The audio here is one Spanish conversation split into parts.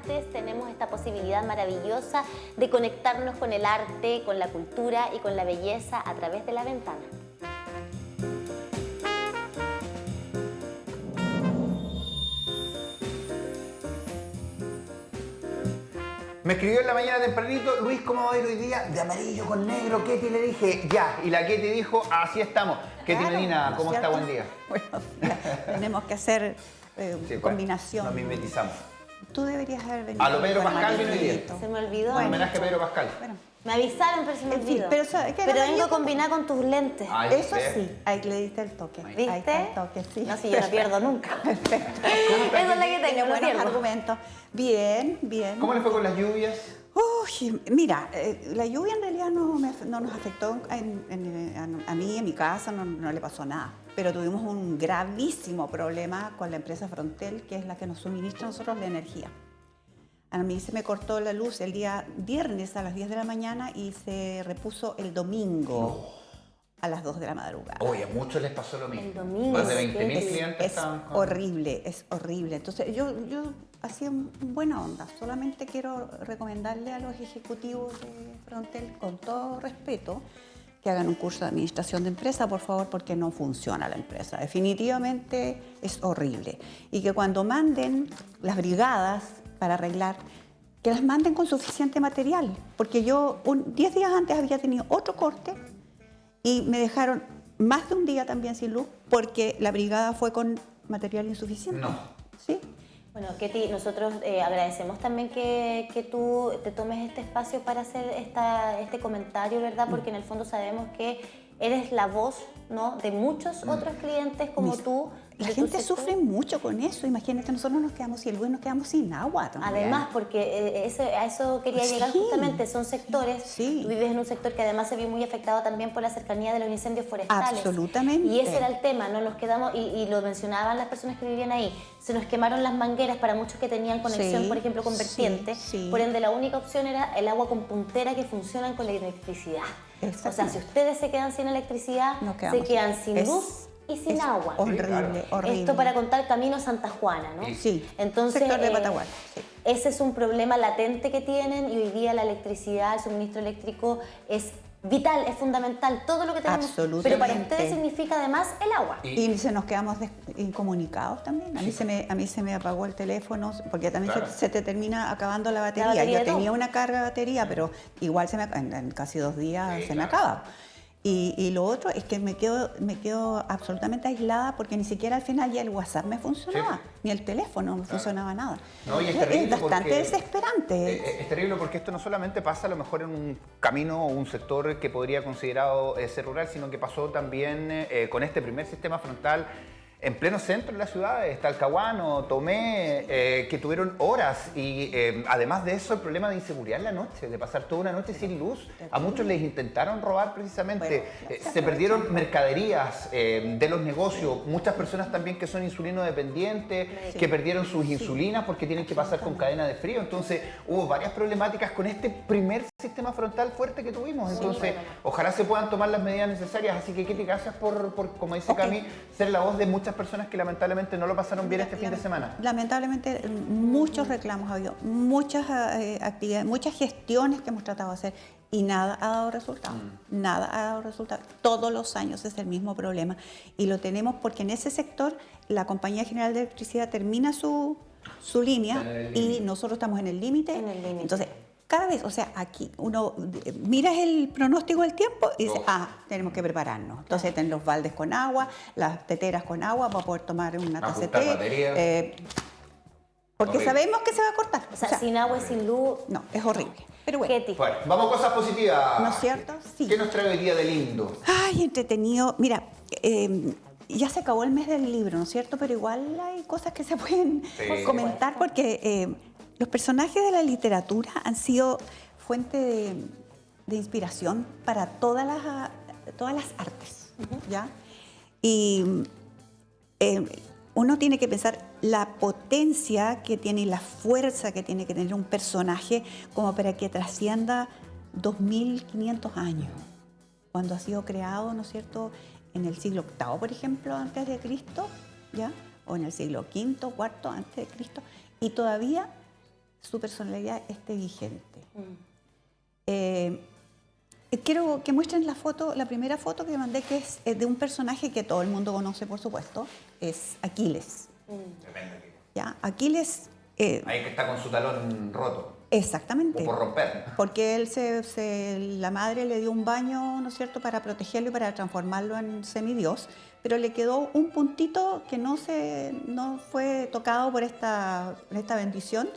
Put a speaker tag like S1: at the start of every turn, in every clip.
S1: artes tenemos esta posibilidad maravillosa de conectarnos con el arte, con la cultura y con la belleza a través de la ventana.
S2: Me escribió en la mañana tempranito, Luis, ¿cómo va a ir hoy día? De amarillo con negro, Ketty, le dije, ya. Y la Ketty dijo, así estamos. Ketty Medina, ¿cómo está? Buen día.
S3: Bueno, tenemos que hacer combinación.
S2: Nos mimetizamos.
S3: Tú deberías haber venido.
S2: A lo Pedro Pascal vino hoy día.
S1: Se me olvidó.
S2: Un homenaje a Pedro Pascal.
S3: Bueno,
S1: Me avisaron, pero se me
S3: en fin,
S1: olvidó.
S3: pero
S1: vengo combinada con tus lentes.
S2: Ay,
S3: eso
S2: ¿ves?
S3: sí, ahí le diste el toque.
S1: ¿Viste?
S3: Ahí está el toque, sí.
S1: No, si yo no pierdo nunca.
S3: Perfecto.
S1: Esa es la que
S3: Tiene
S1: tengo, no
S3: buenos
S1: pierdo.
S3: argumentos. Bien, bien.
S2: ¿Cómo le fue con las lluvias?
S3: Uy, mira, la lluvia en realidad no nos afectó a mí, en mi casa, no le pasó nada. Pero tuvimos un gravísimo problema con la empresa Frontel, que es la que nos suministra a nosotros la energía. A mí se me cortó la luz el día viernes a las 10 de la mañana y se repuso el domingo a las 2 de la madrugada.
S2: Oye, a muchos les pasó lo mismo.
S1: El domingo,
S2: Más de
S1: sí.
S2: 20.000 clientes
S3: Es
S2: estaban con...
S3: horrible, es horrible. Entonces yo hacía buena onda, solamente quiero recomendarle a los ejecutivos de Frontel, con todo respeto, que hagan un curso de administración de empresa, por favor, porque no funciona la empresa. Definitivamente es horrible. Y que cuando manden las brigadas para arreglar, que las manden con suficiente material, porque yo 10 días antes había tenido otro corte y me dejaron más de un día también sin luz porque la brigada fue con material insuficiente.
S2: No.
S3: ¿Sí?
S1: Bueno, Ketty, nosotros agradecemos también que tú te tomes este espacio para hacer este comentario, ¿verdad? Porque en el fondo sabemos que eres la voz, ¿no?, de muchos otros clientes como tú.
S3: La
S1: de tu
S3: gente
S1: sector.
S3: sufre mucho con eso. Imagínate, nosotros nos quedamos sin luz, nos quedamos sin agua también.
S1: Además, porque a eso quería llegar
S3: Sí,
S1: justamente, son sectores,
S3: sí.
S1: tú vives en un sector que además se vio muy afectado también por la cercanía de los incendios forestales.
S3: Absolutamente.
S1: Y ese era el tema, ¿no? Nos quedamos, y lo mencionaban las personas que vivían ahí, se nos quemaron las mangueras para muchos que tenían conexión,
S3: Sí,
S1: por ejemplo, con vertiente,
S3: sí.
S1: por ende la única opción era el agua con puntera que funcionan con la electricidad. O sea, si ustedes se quedan sin electricidad,
S3: Nos
S1: se
S3: quedamos
S1: quedan
S3: sin-
S1: sin
S3: es-
S1: luz y sin
S3: es
S1: agua.
S3: Horrible,
S2: claro.
S3: horrible.
S1: Esto para contar Camino Santa Juana, ¿no?
S3: Sí,
S1: Entonces,
S3: sector de Patagual. Sí.
S1: ese es un problema latente que tienen y hoy día la electricidad, el suministro eléctrico es vital, es fundamental, todo lo que tenemos.
S3: Absolutamente.
S1: Pero para ustedes significa además el agua.
S3: Y se nos quedamos incomunicados también. A mí se me apagó el teléfono porque también
S2: Claro.
S3: se te termina acabando la batería.
S1: batería
S3: Yo
S1: de
S3: tenía
S1: todo.
S3: una carga de batería, pero igual en casi 2 días
S2: Sí,
S3: se me
S2: claro.
S3: acaba. Y lo otro es que me quedo absolutamente aislada porque ni siquiera al final ya el WhatsApp me funcionaba, ni el teléfono me funcionaba nada.
S2: No, y es terrible
S3: bastante
S2: porque-
S3: desesperante.
S2: Es terrible porque esto no solamente pasa a lo mejor en un camino o un sector que podría considerado ser rural, sino que pasó también con este primer sistema frontal en pleno centro de la ciudad, Talcahuano, Tomé, que tuvieron horas y además de eso el problema de inseguridad en la noche, de pasar toda una noche sin luz. A muchos les intentaron robar precisamente, se perdieron mercaderías de los negocios, muchas personas también que son insulino dependientes, que perdieron sus insulinas porque tienen que pasar con cadena de frío. Entonces hubo varias problemáticas con este primer sistema frontal fuerte que tuvimos. Entonces ojalá se puedan tomar las medidas necesarias. Así que Ketty, gracias por como dice Cami, ser la voz de muchas personas que lamentablemente no lo pasaron bien este fin de semana.
S3: Lamentablemente muchos reclamos ha habido, muchas actividades, muchas gestiones que hemos tratado de hacer y nada ha dado resultado. Nada ha dado resultado. Todos los años es el mismo problema y lo tenemos porque en ese sector la Compañía General de Electricidad termina su línea y nosotros estamos en el límite. Entonces, cada vez, o sea, aquí uno miras el pronóstico del tiempo y dice, tenemos que prepararnos. Entonces, ten los baldes con agua, las teteras con agua para poder tomar una taza de
S2: Ajustar
S3: té.
S2: baterías.
S3: Porque
S2: Horrible.
S3: sabemos que se va a cortar.
S1: O sea, sin agua y sin luz.
S3: No, es horrible. Pero bueno,
S1: Ketty.
S2: Bueno, vamos a cosas positivas.
S3: ¿no es cierto? Sí.
S2: ¿Qué nos trae hoy día de lindo?
S3: Ay, entretenido. Mira, ya se acabó el mes del libro, ¿no es cierto? Pero igual hay cosas que se pueden comentar porque los personajes de la literatura han sido fuente de inspiración para todas las artes, ¿ya? Y uno tiene que pensar la potencia que tiene y la fuerza que tiene que tener un personaje como para que trascienda 2500 años, cuando ha sido creado, ¿no es cierto?, en el siglo VIII, por ejemplo, antes de Cristo, ¿ya? O en el siglo V, IV antes de Cristo, y todavía su personalidad esté vigente. Quiero que muestren la foto, la primera foto que mandé, que es de un personaje que todo el mundo conoce, por supuesto, es Aquiles.
S2: Tremendo.
S3: ¿Ya? Aquiles...
S2: Ahí que está con su talón roto.
S3: Exactamente.
S2: O por romper.
S3: Porque él la madre le dio un baño, ¿no es cierto?, para protegerlo y para transformarlo en semidios, pero le quedó un puntito que no fue tocado por esta bendición.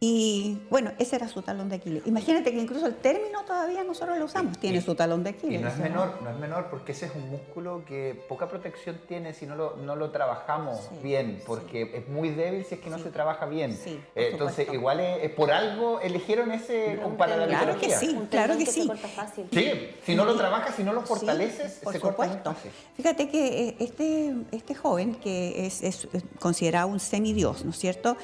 S3: Y bueno, ese era su talón de Aquiles. Imagínate que incluso el término todavía nosotros lo usamos, tiene su talón de Aquiles.
S2: Y no es menor porque ese es un músculo que poca protección tiene si no lo trabajamos bien, porque es muy débil si es que no se trabaja bien.
S3: Sí,
S2: entonces, igual por algo eligieron ese para la
S3: Claro
S2: mitología.
S3: que sí, claro que sí.
S1: Se corta fácil.
S2: Sí, si no lo trabajas, si no lo fortaleces,
S3: sí, por
S2: se corta muy
S3: supuesto.
S2: fácil.
S3: Fíjate que este joven, que es considerado un semidios, ¿no es cierto?,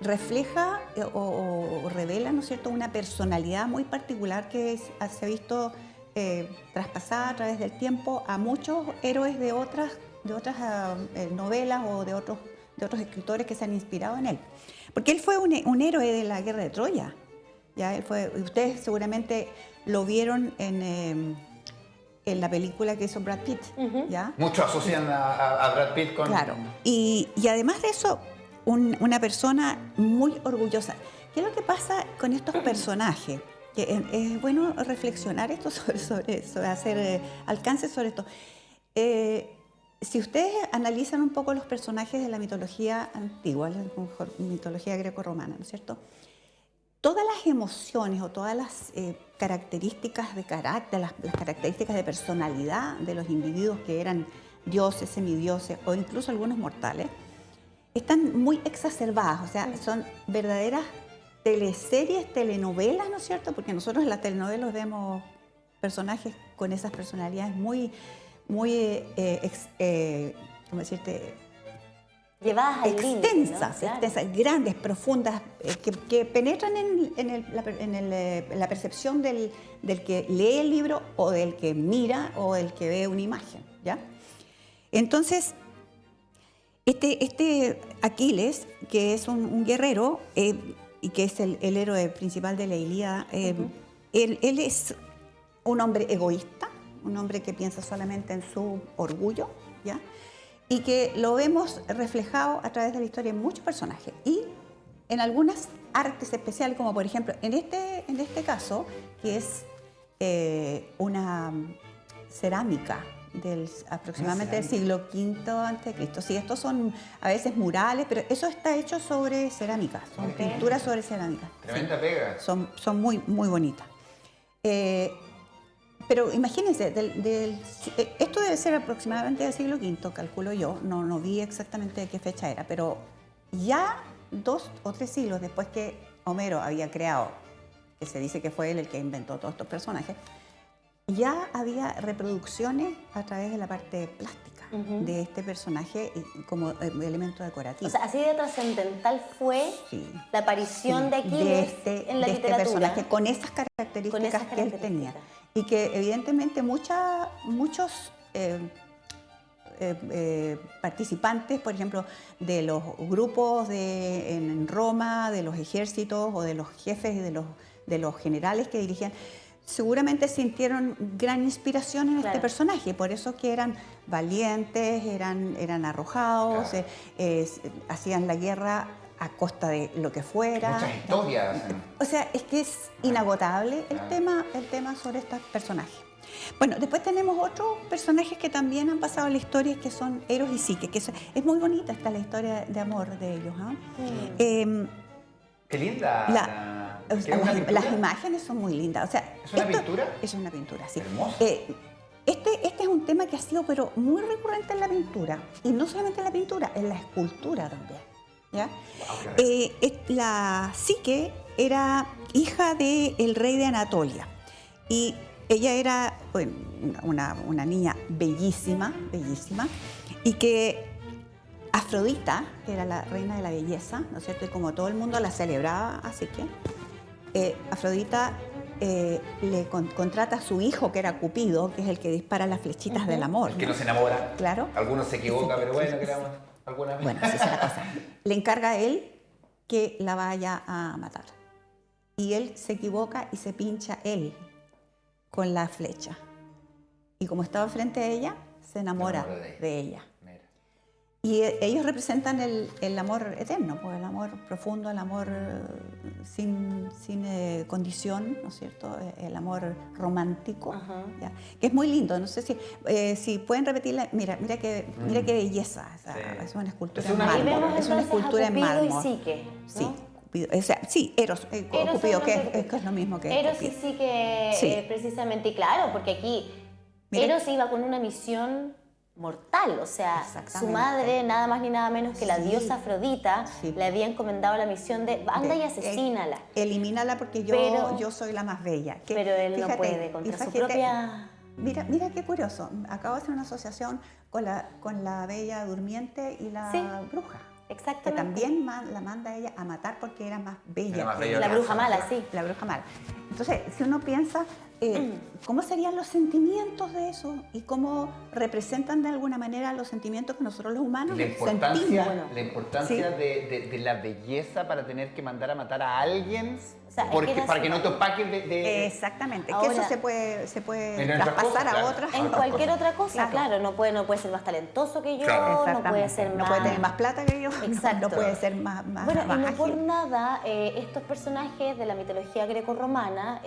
S3: refleja o revela, ¿no es cierto?, una personalidad muy particular que se ha visto traspasada a través del tiempo a muchos héroes de otras novelas o de otros escritores que se han inspirado en él. Porque él fue un héroe de la guerra de Troya. ¿Ya? Ustedes seguramente lo vieron en la película que hizo Brad Pitt. ¿Ya?
S2: Muchos asocian a Brad Pitt con...
S3: Claro. Y además de eso, una persona muy orgullosa. ¿Qué es lo que pasa con estos personajes? Que es bueno reflexionar esto sobre hacer alcance sobre esto. Si ustedes analizan un poco los personajes de la mitología antigua, la mitología greco-romana, ¿no es cierto?, todas las emociones o todas las características de carácter, las características de personalidad de los individuos que eran dioses, semidioses o incluso algunos mortales, están muy exacerbadas, o sea, son verdaderas teleseries, telenovelas, ¿no es cierto? Porque nosotros en las telenovelas vemos personajes con esas personalidades muy ¿cómo decirte?
S1: Llevadas al límite,
S3: extensas,
S1: ¿no? Claro.
S3: extensas, grandes, profundas, que penetran en la percepción del que lee el libro o del que mira o del que ve una imagen, ¿ya? Entonces, este Aquiles, que es un guerrero y que es el héroe principal de la Ilíada, él es un hombre egoísta, un hombre que piensa solamente en su orgullo, ¿ya? Y que lo vemos reflejado a través de la historia en muchos personajes y en algunas artes especiales, como por ejemplo en este caso, que es una cerámica aproximadamente del siglo V a.C. Sí, estos son a veces murales, pero eso está hecho sobre cerámica, son pinturas sobre cerámica.
S2: Tremenda
S3: sí.
S2: pega.
S3: Son muy, muy bonitas. Pero imagínense, esto debe ser aproximadamente del siglo V, calculo yo, no vi exactamente de qué fecha era, pero ya 2 o 3 siglos después que Homero había creado, que se dice que fue él el que inventó todos estos personajes, ya había reproducciones a través de la parte plástica de este personaje como elemento decorativo.
S1: O sea, así de trascendental fue la aparición de Aquiles en la literatura.
S3: Este personaje con esas características que él tenía. Y que evidentemente muchos participantes, por ejemplo, de los grupos en Roma, de los ejércitos o de los jefes y de los generales que dirigían, seguramente sintieron gran inspiración en este personaje, por eso que eran valientes, eran arrojados, hacían la guerra a costa de lo que fuera.
S2: Muchas historias.
S3: O sea, es que es inagotable el tema sobre estos personajes. Bueno, después tenemos otros personajes que también han pasado en la historia, que son Eros y Psique, que es muy bonita la historia de amor de ellos.
S2: Qué linda.
S3: Las imágenes son muy lindas. O sea,
S2: ¿Es una pintura?
S3: Es una pintura, sí.
S2: Hermoso.
S3: Este es un tema que ha sido pero muy recurrente en la pintura. Y no solamente en la pintura, en la escultura también. ¿Ya? Wow, la Psique era hija del rey de Anatolia. Y ella era una niña bellísima, y que Afrodita, que era la reina de la belleza, ¿no es cierto? Y como todo el mundo la celebraba, así que Afrodita le contrata a su hijo, que era Cupido, que es el que dispara las flechitas del amor.
S2: El que no se enamora.
S3: Claro.
S2: Algunos se equivocan, pero bueno, queramos alguna vez.
S3: Bueno, así es la cosa. Le encarga a él que la vaya a matar. Y él se equivoca y se pincha él con la flecha. Y como estaba frente a ella, se enamora de ella. Y ellos representan el amor eterno, pues el amor profundo, el amor sin condición, ¿no es cierto? El amor romántico, ¿ya? Que es muy lindo. No sé si pueden repetirla. Mira qué belleza. Es una escultura en mármol. Es una escultura en mármol.
S1: Y Psique, ¿no?
S3: Sí. O sea, sí, Eros, Cupido, que es lo mismo que
S1: Eros
S3: Cupido.
S1: y Psique,
S3: Sí.
S1: Precisamente. Y claro, porque aquí
S3: Mira.
S1: Eros iba con una misión mortal, o sea, su madre, nada más ni nada menos que la diosa Afrodita, le había encomendado la misión de anda y asesínala.
S3: Elimínala porque yo soy la más bella.
S1: Pero él no puede contra su propia...
S3: Mira qué curioso, acabo de hacer una asociación con la bella durmiente y la bruja.
S1: Exactamente.
S3: Que también la manda ella a matar porque era más bella.
S2: Era más bella
S1: la bruja mala, sí.
S3: La bruja mala. Entonces, si uno piensa, ¿cómo serían los sentimientos de eso? Y cómo representan de alguna manera los sentimientos que nosotros los humanos sentimos.
S2: La importancia de la belleza para tener que mandar a matar a alguien,
S1: o sea,
S2: para que no te opaques de...
S3: Exactamente,
S1: ahora,
S3: que eso se puede
S2: en
S3: traspasar a
S2: claro,
S3: otras.
S1: En cualquier otra cosa,
S3: Claro.
S1: no puede ser más talentoso que yo,
S2: Claro.
S1: no puede ser más...
S3: No puede tener más plata que yo,
S1: Exacto.
S3: no puede ser más
S1: Bueno,
S3: más
S1: y no
S3: ágil.
S1: por nada, estos personajes de la mitología grecorromana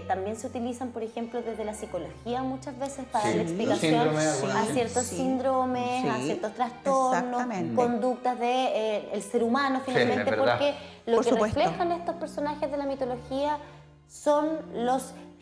S1: también se utilizan, por ejemplo, desde la psicología muchas veces para
S2: Sí,
S1: darle
S2: los
S1: explicación
S2: síndromes,
S1: a ciertos
S3: sí,
S1: síndromes, a
S3: sí,
S1: ciertos trastornos,
S3: exactamente.
S1: conductas del ser humano finalmente,
S2: es verdad.
S1: porque lo
S3: Por
S1: que
S3: supuesto.
S1: reflejan estos personajes de la mitología son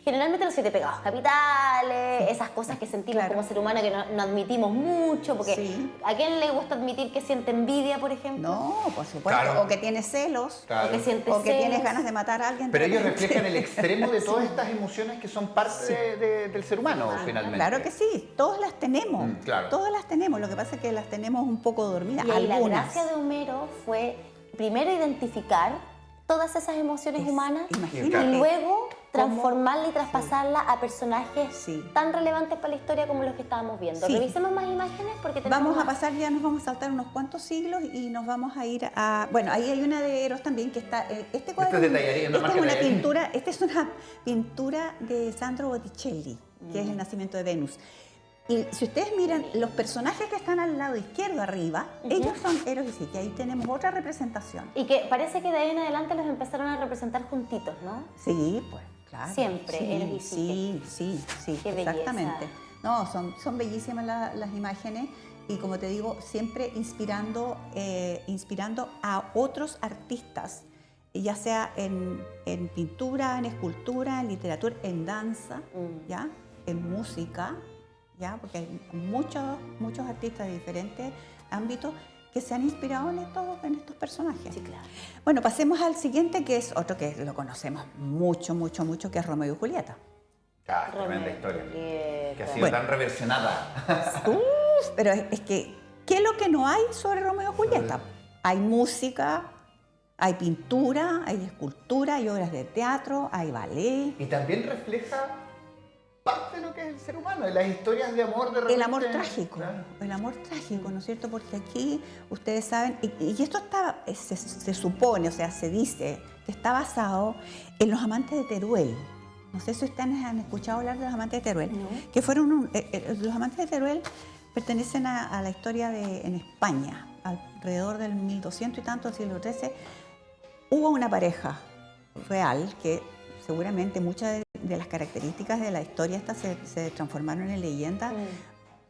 S1: generalmente los 7 pecados capitales, esas cosas que sentimos
S3: Claro.
S1: como ser humano que no admitimos mucho, porque
S3: Sí.
S1: ¿a quién le gusta admitir que siente envidia, por ejemplo?
S3: No, por supuesto.
S2: Claro.
S3: O que tienes celos,
S2: Claro.
S1: O que siente
S3: o que
S1: celos.
S3: tienes ganas de matar a alguien.
S2: Pero ellos
S3: realmente.
S2: reflejan el extremo de todas estas emociones que son parte del ser humano, finalmente.
S3: Claro que sí, todas las tenemos.
S2: Claro.
S3: Todas las tenemos, lo que pasa es que las tenemos un poco dormidas.
S1: Y ahí la
S3: algunas.
S1: gracia de Homero fue primero identificar todas esas emociones humanas
S3: imagínate.
S1: y luego transformarla y traspasarla a personajes
S3: Sí.
S1: tan relevantes para la historia como los que estábamos viendo.
S3: Sí.
S1: Revisemos más imágenes porque tenemos
S3: Vamos a
S1: más.
S3: pasar, ya nos vamos a saltar unos cuantos siglos y nos vamos a ir a... Bueno, ahí hay una de Eros también que está... Este cuadro
S2: es de Tallarín, no
S3: esta
S2: más
S3: es
S2: que
S3: una
S2: Tallarín.
S3: pintura, esta es una pintura de Sandro Botticelli, que es El nacimiento de Venus. Y si ustedes miran, los personajes que están al lado izquierdo arriba, ellos son Eros y Psique. Ahí tenemos otra representación.
S1: Y que parece que de ahí en adelante los empezaron a representar juntitos, ¿no?
S3: Sí, pues, claro.
S1: Siempre, Eros y Psique.
S3: Sí,
S1: Qué belleza.
S3: exactamente. No, son bellísimas las imágenes y como te digo, siempre inspirando a otros artistas, ya sea en pintura, en escultura, en literatura, en danza, ¿ya? En música, ¿ya? Porque hay muchos artistas de diferentes ámbitos que se han inspirado en estos personajes.
S1: Sí, claro.
S3: Bueno, pasemos al siguiente, que es otro que lo conocemos mucho, que es Romeo y Julieta.
S2: Ah, tremenda
S1: Romeo y
S2: historia.
S1: Julieta.
S2: Que ha sido
S3: Bueno.
S2: tan reversionada.
S3: Pero es que, ¿qué es lo que no hay sobre Romeo y Julieta? Hay música, hay pintura, hay escultura, hay obras de teatro, hay ballet.
S2: Y también refleja parte de lo que es el ser humano, de las historias de amor de repente.
S3: El amor trágico,
S2: Claro.
S3: el amor trágico, ¿no es cierto? Porque aquí, ustedes saben, y esto se supone, o sea, se dice que está basado en los amantes de Teruel. No sé si ustedes han escuchado hablar de los amantes de Teruel,
S1: No.
S3: que fueron los amantes de Teruel pertenecen a la historia en España, alrededor del 1200 y tanto, siglo XIII. Hubo una pareja real que seguramente muchas de las características de la historia esta se transformaron en leyenda,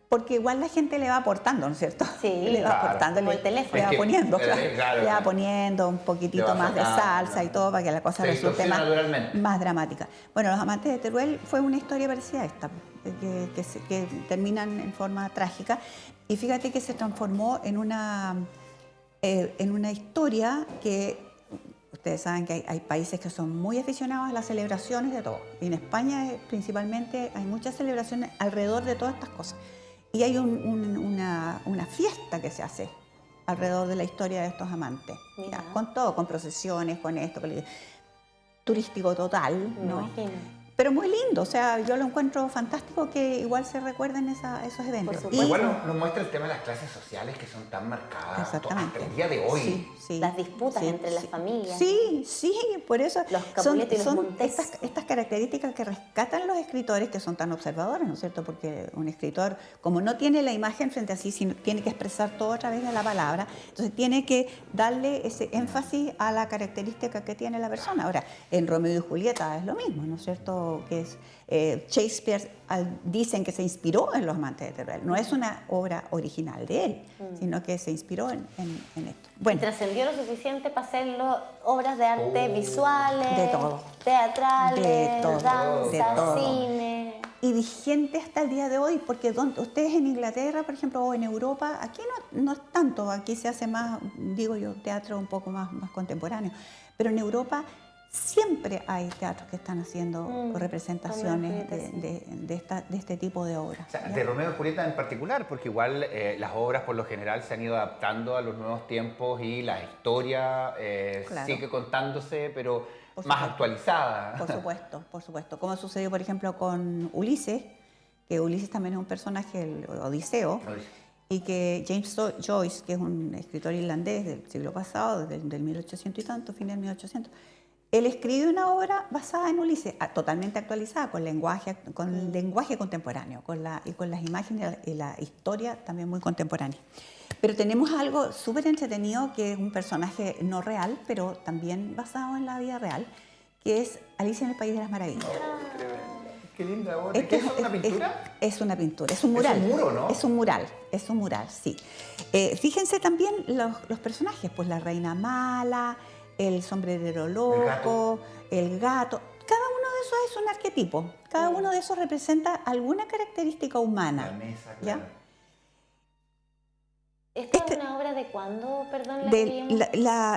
S3: porque igual la gente le va aportando, ¿no es cierto?
S1: Sí,
S3: le va
S2: claro.
S3: aportando,
S1: Como
S3: le,
S1: el teléfono.
S3: le va
S2: Es que,
S3: poniendo,
S2: claro,
S3: le va
S2: claro.
S3: poniendo un
S2: Le
S3: poquitito
S2: va
S3: más de
S2: sacando,
S3: salsa
S2: claro.
S3: y todo para que la cosa
S2: Se
S3: resulte
S2: distorsiona naturalmente.
S3: más dramática. Bueno, Los amantes de Teruel fue una historia parecida a esta, que terminan en forma trágica, y fíjate que se transformó en una historia que ustedes saben que hay países que son muy aficionados a las celebraciones de todo. Y en España principalmente hay muchas celebraciones alrededor de todas estas cosas. Y hay una fiesta que se hace alrededor de la historia de estos amantes.
S1: Mira.
S3: ¿Ya? Con todo, con procesiones, con esto, turístico total,
S1: Me
S3: ¿no?
S1: imagino.
S3: pero muy lindo, o sea, yo lo encuentro fantástico que igual se recuerden esos eventos.
S2: Igual nos muestra el tema de las clases sociales que son tan marcadas hasta el día de hoy.
S3: Sí, sí,
S1: las disputas entre las familias.
S3: Sí, sí, por eso
S1: los Capuletos y los Montes.
S3: estas características que rescatan los escritores que son tan observadores, ¿no es cierto? Porque un escritor, como no tiene la imagen frente a sí, sino tiene que expresar todo a través de la palabra, entonces tiene que darle ese énfasis a la característica que tiene la persona. Ahora, en Romeo y Julieta es lo mismo, ¿no es cierto? Que es Shakespeare, dicen que se inspiró en Los amantes de Teruel. No es una obra original de él, sino que se inspiró en esto.
S1: Bueno, y trascendió lo suficiente para hacerlo obras de arte visuales,
S3: de todo,
S1: teatrales,
S3: de todo,
S1: danza, cine.
S3: Y vigente hasta el día de hoy, porque ustedes en Inglaterra, por ejemplo, o en Europa, aquí no es tanto, aquí se hace más, digo yo, teatro un poco más contemporáneo, pero en Europa siempre hay teatros que están haciendo representaciones de este tipo de obras.
S2: O sea, de Romeo y Julieta en particular, porque igual las obras por lo general se han ido adaptando a los nuevos tiempos y la historia sigue contándose, pero más actualizada.
S3: Por supuesto. Como sucedió, por ejemplo, con Ulises, que Ulises también es un personaje, el Odiseo, y que James Joyce, que es un escritor irlandés del siglo pasado, del 1800 y tanto, fin del 1800, él escribe una obra basada en Ulises, totalmente actualizada, con lenguaje contemporáneo, con las imágenes y la historia también muy contemporánea. Pero tenemos algo súper entretenido, que es un personaje no real, pero también basado en la vida real, que es Alicia en el País de las Maravillas.
S2: Qué linda obra. ¿Es una pintura?
S3: Es una pintura, es un mural.
S2: Es un muro, ¿no?
S3: Es un mural, sí. Fíjense también los personajes, pues la reina mala, el sombrerero loco, el gato. Cada uno de esos es un arquetipo. Cada uno de esos representa alguna característica humana.
S2: La mesa, claro.
S3: ¿Ya?
S1: ¿Esta es una obra de cuándo, perdón?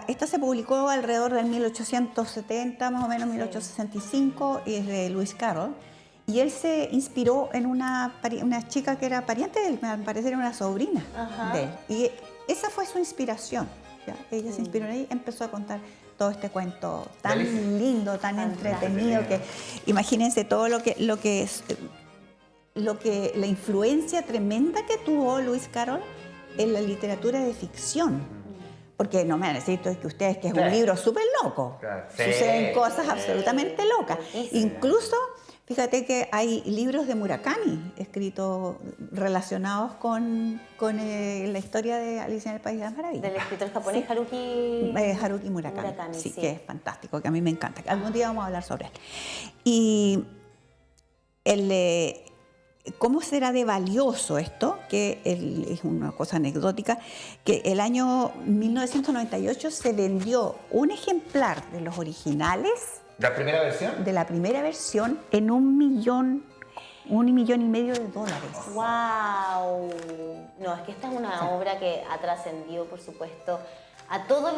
S3: Esta se publicó alrededor del 1870, más o menos 1865, y es de Lewis Carroll. Y él se inspiró en una chica que era pariente de él, me parece era una sobrina de él. Y esa fue su inspiración. ¿Ya? Ella se inspiró en ella y empezó a contar todo este cuento tan lindo, tan entretenido, que imagínense todo la influencia tremenda que tuvo Lewis Carroll en la literatura de ficción. Porque no me van a decir que ustedes que es un libro súper loco. Suceden cosas absolutamente locas. Incluso, fíjate que hay libros de Murakami escritos relacionados con la historia de Alicia en el País de las Maravillas.
S1: Del escritor japonés
S3: Haruki Murakami. Sí, que es fantástico, que a mí me encanta. Algún día vamos a hablar sobre él. Y ¿cómo será de valioso esto? Que es una cosa anecdótica, que el año 1998 se vendió un ejemplar de los originales.
S2: ¿La primera versión?
S3: De la primera versión en $1,5 millones.
S1: ¡Wow! No, es que esta es una obra que ha trascendido, por supuesto, a todas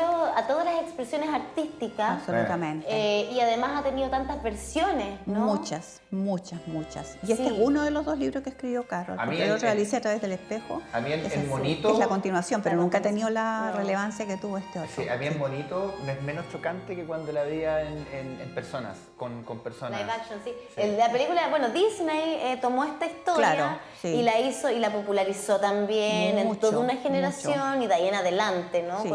S1: las expresiones artísticas.
S3: Absolutamente.
S1: Y además ha tenido tantas versiones, ¿no?
S3: Muchas. Y este es uno de los 2 libros que escribió Carroll. Porque el otro, Alicia a través del espejo,
S2: a mí el monito
S3: es la continuación, pero nunca ha tenido la relevancia que tuvo este otro.
S2: Sí, a mí el monito es menos chocante que cuando la veía en personas, con personas.
S1: Live action, sí. La película, bueno, Disney tomó esta historia y la hizo y la popularizó también en toda una generación y de ahí en adelante, ¿no? Sí.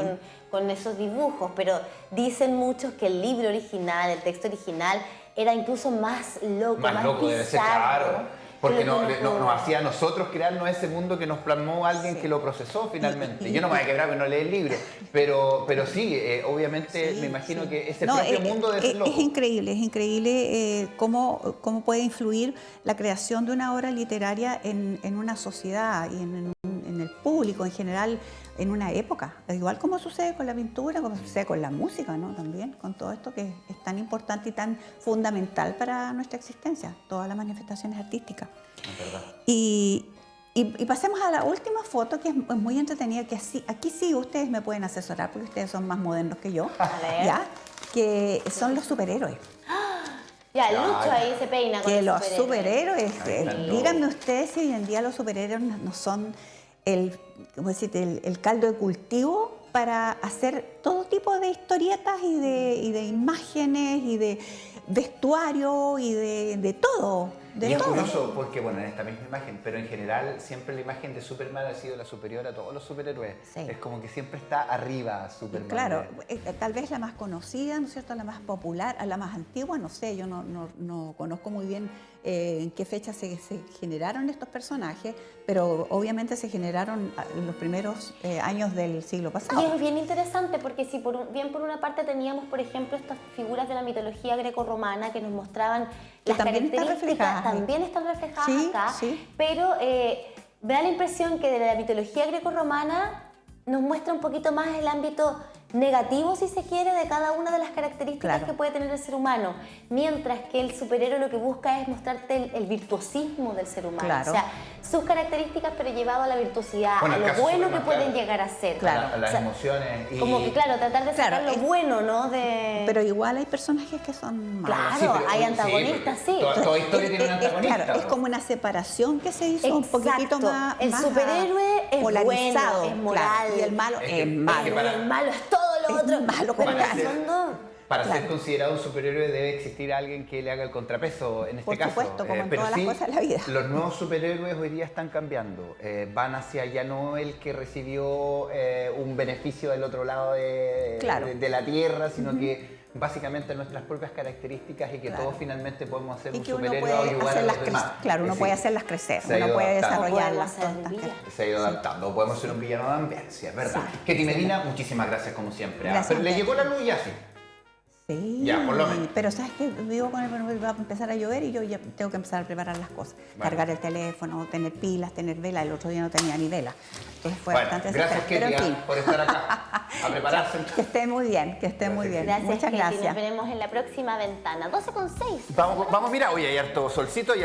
S1: Con esos dibujos, pero dicen muchos que el libro original, el texto original, era incluso más loco, más
S2: loco debe ser, claro, porque nos hacía a nosotros crearnos ese mundo que nos plasmó alguien que lo procesó finalmente. Yo no me voy a quebrar porque no leí el libro, pero sí, obviamente me imagino que ese propio mundo debe ser loco.
S3: Es increíble cómo puede influir la creación de una obra literaria en una sociedad y en el público en general, en una época, igual como sucede con la pintura, como sucede con la música, ¿no? También con todo esto que es tan importante y tan fundamental para nuestra existencia, todas las manifestaciones artísticas.
S2: Es verdad.
S3: Y pasemos a la última foto, que es muy entretenida, que aquí sí ustedes me pueden asesorar, porque ustedes son más modernos que yo, ¿ya? Que son los superhéroes.
S1: Ya, Lucho ahí se peina con
S3: los superhéroes. Díganme ustedes si hoy en día los superhéroes no son el caldo de cultivo para hacer todo tipo de historietas y de imágenes y de vestuario y de todo.
S2: Y es curioso porque, bueno, en esta misma imagen, pero en general siempre la imagen de Superman ha sido la superior a todos los superhéroes.
S3: Sí.
S2: Es como que siempre está arriba Superman.
S3: Claro, tal vez la más conocida, ¿no es cierto?, la más popular, la más antigua, no sé, yo no conozco muy bien en qué fecha se generaron estos personajes, pero obviamente se generaron en los primeros años del siglo pasado.
S1: Y es bien interesante porque si por una parte teníamos, por ejemplo, estas figuras de la mitología grecorromana que nos mostraban
S3: Que
S1: las
S3: también están
S1: características,
S3: reflejadas ahí.
S1: también están reflejadas
S3: Sí,
S1: acá,
S3: sí.
S1: pero me da la impresión que de la mitología grecorromana nos muestra un poquito más el ámbito negativo, si se quiere, de cada una de las características
S3: Claro.
S1: que puede tener el ser humano, mientras que el superhéroe lo que busca es mostrarte el virtuosismo del ser humano,
S3: Claro.
S1: o sea, sus características pero llevado a la virtuosidad,
S2: Bueno,
S1: a
S2: el
S1: lo
S2: caso
S1: bueno que
S2: Superman,
S1: pueden
S2: claro.
S1: llegar a ser.
S3: Claro.
S2: Las
S1: O sea,
S2: emociones. Y...
S1: como que, claro, tratar de sacar
S3: Claro,
S1: lo bueno, ¿no? De...
S3: Pero igual hay personajes que son malos.
S1: Claro,
S2: Sí, pero-
S1: hay
S2: sí,
S1: antagonistas, sí.
S2: Toda historia tiene un antagonista.
S3: Claro, es como una separación que se hizo un poquitito
S1: Exacto.
S3: más
S1: El
S3: más
S1: superhéroe es
S3: polarizado,
S1: bueno, es moral.
S3: claro, y el malo
S2: Es que-
S3: es
S2: es
S3: malo.
S2: que para-
S1: El malo es todo lo
S3: Es
S1: otro.
S3: malo
S1: pero en
S2: para
S1: el
S2: ser-
S1: fondo...
S2: Para
S3: Claro.
S2: ser considerado un superhéroe debe existir alguien que le haga el contrapeso, en este
S3: Por
S2: caso.
S3: supuesto, como en
S2: Pero
S3: todas las
S2: sí,
S3: cosas de la vida.
S2: Los nuevos superhéroes hoy día están cambiando. Van hacia ya no el que recibió un beneficio del otro lado
S3: Claro.
S2: de la Tierra, sino que básicamente nuestras propias características y que
S3: Claro.
S2: todos finalmente podemos ser
S3: Y
S2: un
S3: que uno
S2: superhéroe
S3: puede
S2: o ayudar a
S3: hacerlas
S2: los demás.
S3: crecer. Claro, uno
S2: Sí.
S3: puede hacerlas crecer,
S2: Se ha
S3: uno
S2: ido
S3: puede
S2: adaptando.
S3: desarrollarlas.
S1: Podemos hacer
S3: todas estas
S1: villas.
S2: Se ha ido adaptando. Podemos ser un villano también, sí, es verdad. Ketty Medina, muchísimas gracias como siempre.
S3: Gracias
S2: Pero
S3: a
S2: le
S3: ustedes.
S2: llegó la luz ya, sí.
S3: Sí,
S2: Ya, por lo menos.
S3: pero sabes que vivo con el va a empezar a llover y yo ya tengo que empezar a preparar las cosas.
S2: Bueno.
S3: Cargar el teléfono, tener pilas, tener vela. El otro día no tenía ni vela. Entonces fue
S2: Bueno,
S3: bastante
S2: gracias
S3: desesperante. Pero
S2: Ketty
S3: en fin,
S2: por estar acá, a prepararse.
S3: que esté muy bien, que esté muy bien.
S1: Gracias,
S3: Muchas
S1: Ketty.
S3: gracias.
S1: Nos veremos en la próxima ventana. 12:06.
S2: Vamos, mira, hoy hay harto solcito y